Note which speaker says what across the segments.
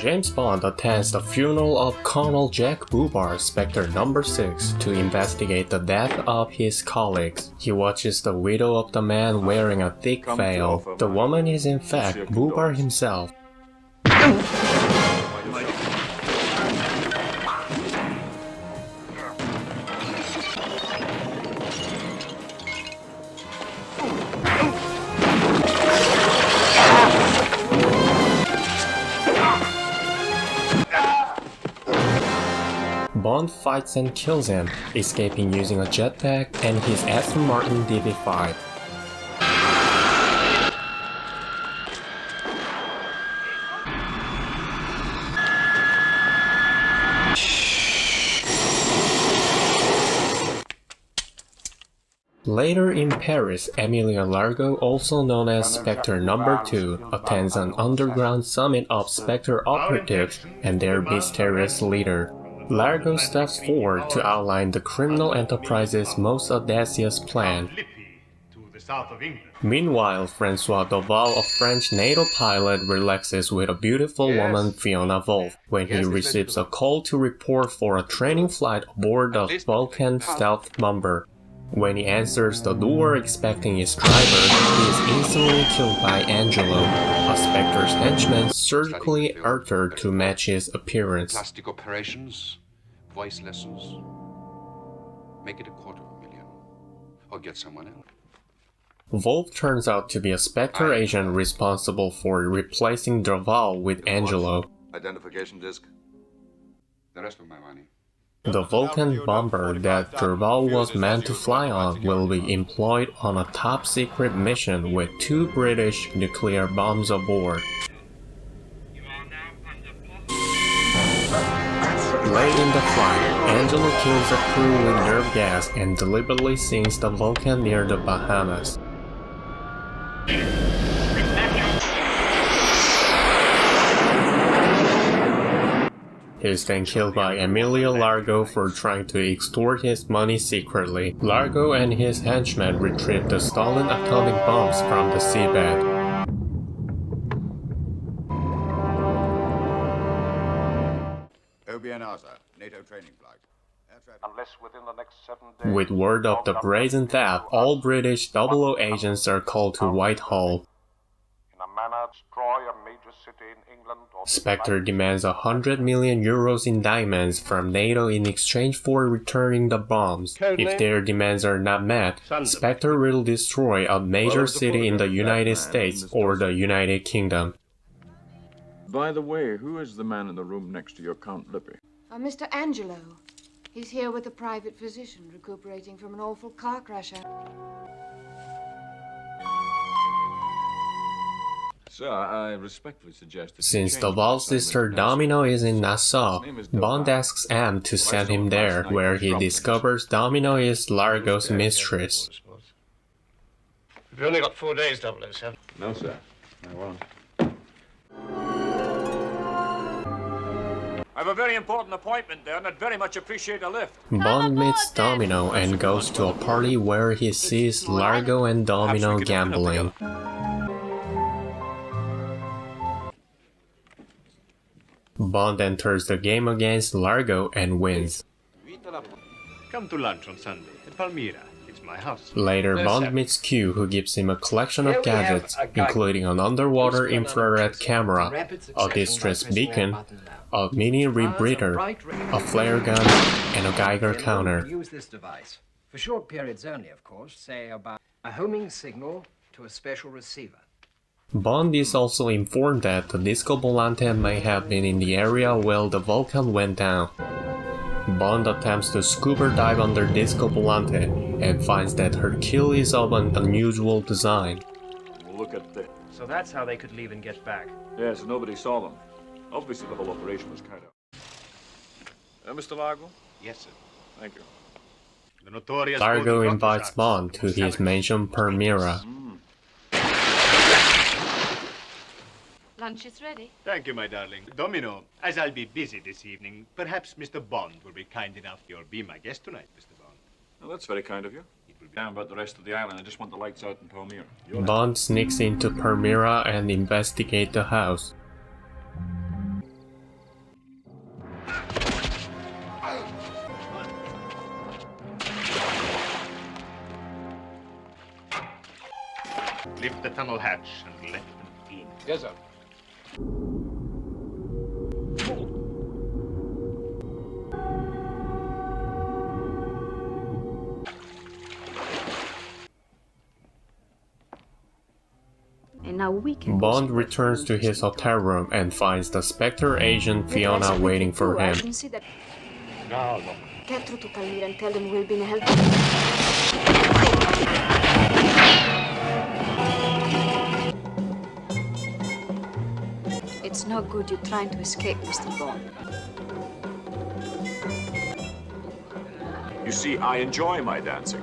Speaker 1: James Bond attends the funeral of Colonel Jack Boobar, Spectre No. 6, to investigate the death of his colleagues. He watches the widow of the man wearing a thick veil. The woman is in fact Boobar himself. Bond fights and kills him, escaping using a jetpack and his Aston Martin DB5. Later in Paris, Emilia Largo, also known as Spectre No. 2, attends an underground summit of Spectre operatives and their mysterious leader. Largo steps forward to outline the criminal enterprise's most audacious plan. Meanwhile, Francois Doval, a French NATO pilot, relaxes with a beautiful woman, Fiona Wolf, when he receives a call to report for a training flight aboard the Vulcan stealth bomber. When he answers the door expecting his driver, he is instantly killed by Angelo, a Spectre's henchman surgically altered to match his appearance.
Speaker 2: Plastic operations, voice lessons. Make it $250,000. Or get someone else.
Speaker 1: Wolf turns out to be a Spectre agent responsible for replacing Doval with Angelo.
Speaker 2: Identification disc. The rest of my money.
Speaker 1: The Vulcan bomber that Doval was meant to fly on will be employed on a top-secret mission with 2 British nuclear bombs aboard. Late in the flight, Angelo kills the crew with nerve gas and deliberately sinks the Vulcan near the Bahamas. He is then killed by Emilia Largo for trying to extort his money secretly. Largo and his henchmen retrieve the stolen atomic bombs from the seabed.
Speaker 3: NATO training flight.
Speaker 4: Unless within the next 7 days.
Speaker 1: With word of the brazen theft, all British 00 agents are called to Whitehall.
Speaker 4: In a manner, destroy a major city in England or
Speaker 1: Spectre demands 100 million euros in diamonds from NATO in exchange for returning the bombs. If their demands are not met, Spectre will destroy a major city in the United States or the United Kingdom.
Speaker 5: By the way, who is the man in the room next to your Count Lippy?
Speaker 6: Mr. Angelo. He's here with a private physician recuperating from an awful car crash.
Speaker 5: Sir, I respectfully suggest that
Speaker 1: Since Doval's sister Domino is in Nassau, Bond asks M to send him there, where he discovers Domino is Largo's mistress.
Speaker 7: We've only got 4 days, 007.
Speaker 5: No, sir. I won't.
Speaker 8: I have a very important appointment there, and I'd very much appreciate a lift.
Speaker 1: Bond meets Domino and goes to a party where he sees Largo and Domino gambling. Bond enters the game against Largo and wins.
Speaker 7: Come to lunch on Sunday at Palmyra. It's my house.
Speaker 1: Later, Bond meets Q, who gives him a collection of gadgets, including an underwater infrared camera, a distress beacon, a mini rebreather, a flare gun, and a Geiger counter.
Speaker 9: Use this device for short periods only, of course, say about a homing signal to a special receiver.
Speaker 1: Bond is also informed that the Disco Volante may have been in the area where the Vulcan went down. Bond attempts to scuba dive under Disco Volante and finds that her keel is of an unusual design.
Speaker 5: Look at this.
Speaker 10: So that's how they could leave and get back.
Speaker 5: Yes, nobody saw them. Obviously, the whole operation was carried out. Mr. Largo?
Speaker 7: Yes, sir.
Speaker 5: Thank you.
Speaker 7: The notorious
Speaker 1: Largo invites Bond to his mansion Palmyra.
Speaker 6: Lunch is ready.
Speaker 7: Thank you, my darling. Domino, as I'll be busy this evening, perhaps Mr. Bond will be kind enough. You'll be my guest tonight, Mr. Bond.
Speaker 5: Well, that's very kind of you. Down about the rest of the island. I just want the lights out in Palmyra.
Speaker 1: Bond sneaks into Palmyra and investigates the house.
Speaker 7: Lift the tunnel hatch and let them in.
Speaker 2: Yes, sir.
Speaker 6: And now we can
Speaker 1: Bond returns to his hotel room and finds the Spectre agent Fiona waiting for him.
Speaker 7: No.
Speaker 6: Get through to Palmyra and tell them we'll be in help. It's no good you trying to escape, Mr. Bond.
Speaker 5: You see, I enjoy my dancing.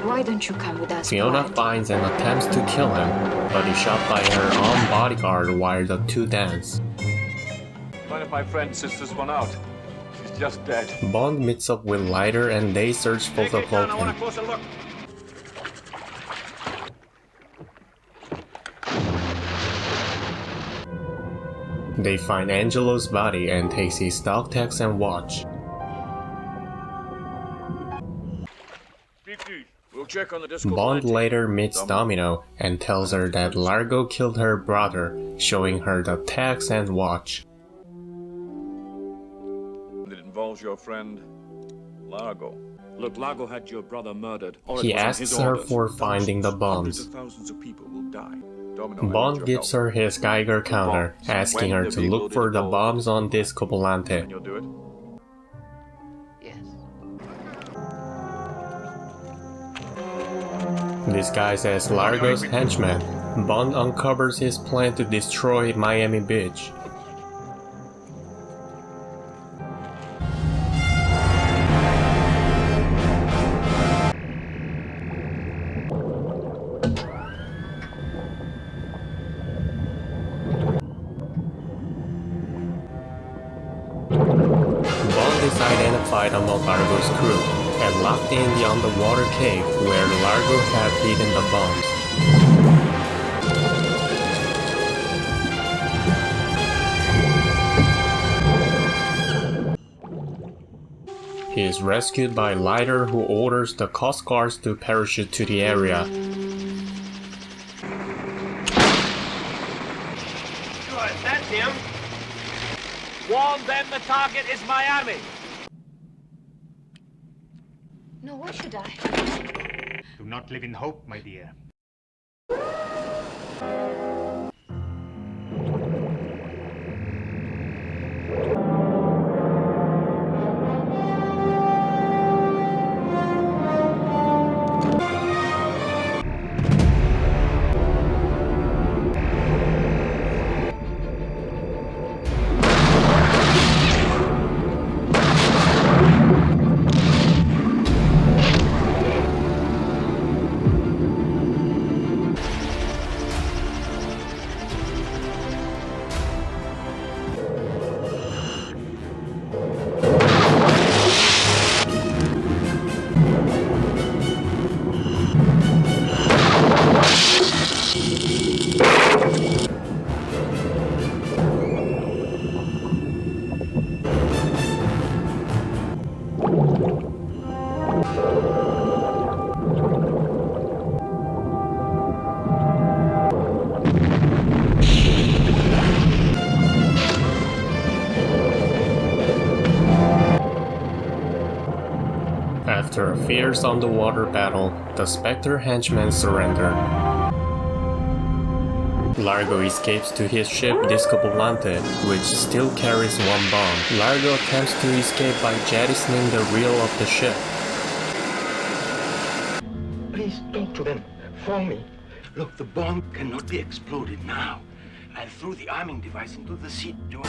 Speaker 6: Why don't you come with us?
Speaker 1: Fiona
Speaker 6: Dwight?
Speaker 1: finds and attempts to kill him, but is shot by her own bodyguard while the two dance.
Speaker 5: Mind if my friend sits this one out? She's just dead.
Speaker 1: Bond meets up with Leiter and they search for the
Speaker 8: I want a
Speaker 1: Vulcan.
Speaker 8: closer look.
Speaker 1: They find Angelo's body and takes his dog tags and watch.
Speaker 5: We'll check on the disco.
Speaker 1: Bond later meets Domino and tells her that Largo killed her brother, showing her the tags and watch.
Speaker 5: It involves your friend Largo.
Speaker 8: Look, Largo had your brother murdered. Or
Speaker 1: He
Speaker 8: it was on
Speaker 1: asks
Speaker 8: his
Speaker 1: her
Speaker 8: orders.
Speaker 1: for finding the
Speaker 5: Hundreds
Speaker 1: bombs.
Speaker 5: of thousands of people will die. Domino, I need
Speaker 1: Bond
Speaker 5: your
Speaker 1: gives
Speaker 5: help.
Speaker 1: her his Geiger counter, asking her to look for the bombs on Disco
Speaker 5: And
Speaker 1: Volante.
Speaker 5: you'll do it?
Speaker 6: Yes.
Speaker 1: Disguised as Largo's henchman, Bond uncovers his plan to destroy Miami Beach. Bond is identified among Largo's crew and locked in the underwater cave where Largo had hidden the bombs. He is rescued by Leiter, who orders the Coast Guards to parachute to the area.
Speaker 10: Good, that's him. Warn them the target is Miami.
Speaker 6: No, why should I?
Speaker 7: Do not live in hope, my dear.
Speaker 1: After a fierce underwater battle, the Spectre henchmen surrender. Largo escapes to his ship Disco Volante, which still carries one bomb. Largo attempts to escape by jettisoning the reel of the ship.
Speaker 11: Please talk to them for me. Look, the bomb cannot be exploded now. I threw the arming device into the seat door.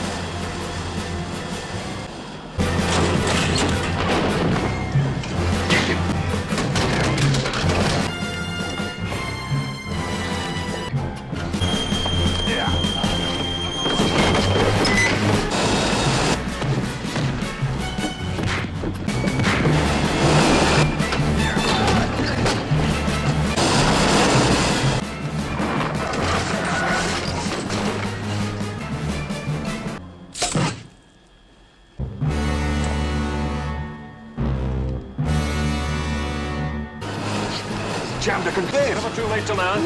Speaker 5: jammed a conveyor.
Speaker 8: Never too late to learn.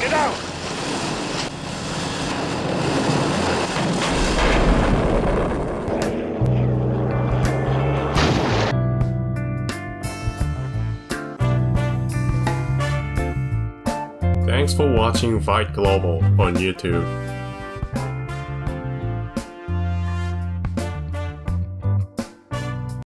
Speaker 5: Get out!
Speaker 1: Thanks for watching VWYT Global on YouTube.